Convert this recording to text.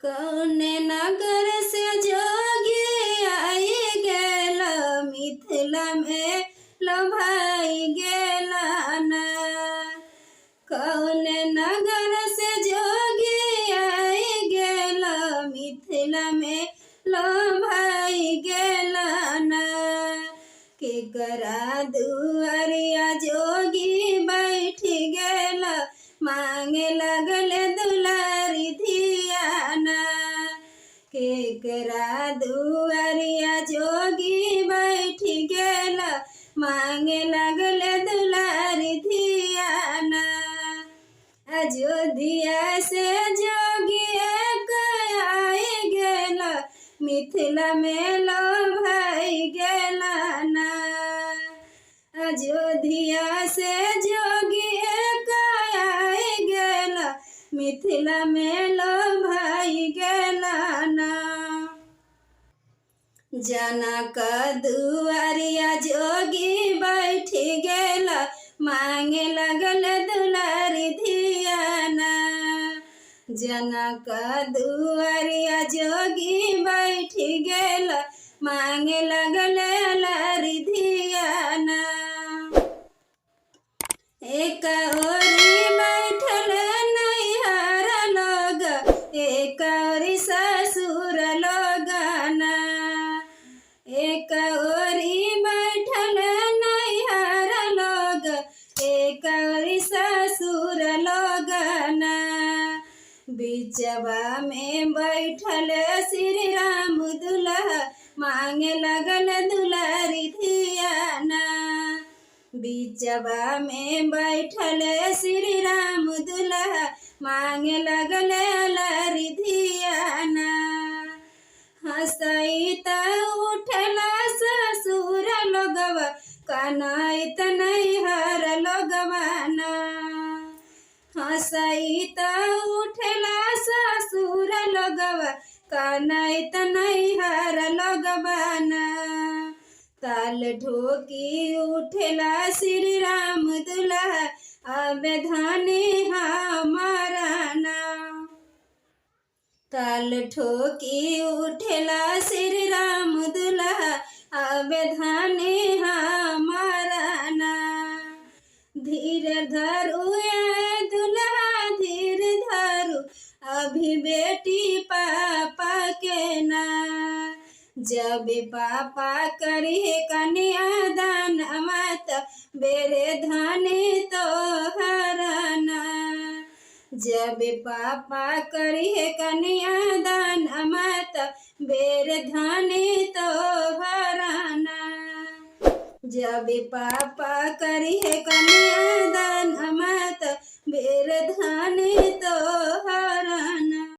कौन नगर से जोगी आई गेल, मिथिला में लभाई गेला ना। कौन नगर से जोगी आई गेल, मिथिला में लभाई गेला ना। केकरा दुआरिया जोगी बैठ गेल, मांगे लगल दुलारी धियाना। केकरा दुआरिया जोगी बैठ गेल, मांगे लगल दुलारी धियाना। अयोध्या से जोगी एक आई गेल, मिथिला में लभाई गेला ना। अयोध्या से जोगी एक आई गेल, मिथिला में लभाई गेला ना। जनक दुआरिया जोगी बैठ गेल, मांगे लगल दुलारी धियाना। जनक दुआरिया जोगी बैठ गेल, मांगे लगल दुलारी धियाना। एक ओरी बैठल नैहर लोग, एक ओरी ससुर लोगना। एक ओरी बैठल नैहर लोग, एक ओरी ससुर लोगना। बिचवा में बैठल श्री राम दुल्हा, मांगे लगल दुलारी धियाना। बिचवा में बैठल श्री राम दुल्हा, मांगे लगल दुलारी धियाना। हंसैत उठला ससुर लोगवा, कनैत नैहर लोगवाना। हंसैत उठला ससुर लोगवा, कनैत नैहर लोगवाना। ताल ठोकी उठला श्री राम दुल्हा, अब धनी हमारा ना। ताल ठोकी उठला श्री राम दुल्हा, अब धनी हमारा ना। धीर धरू ए दुल्हा धीर धरू, अभी बेटी पापा के ना। जब पापा करिए कन्यादान, मत बेरे धनी तो हरना। जब पापा करिए कन्यादान, मत बेरे धनी तो हरना। जब पापा करिए कन्यादान,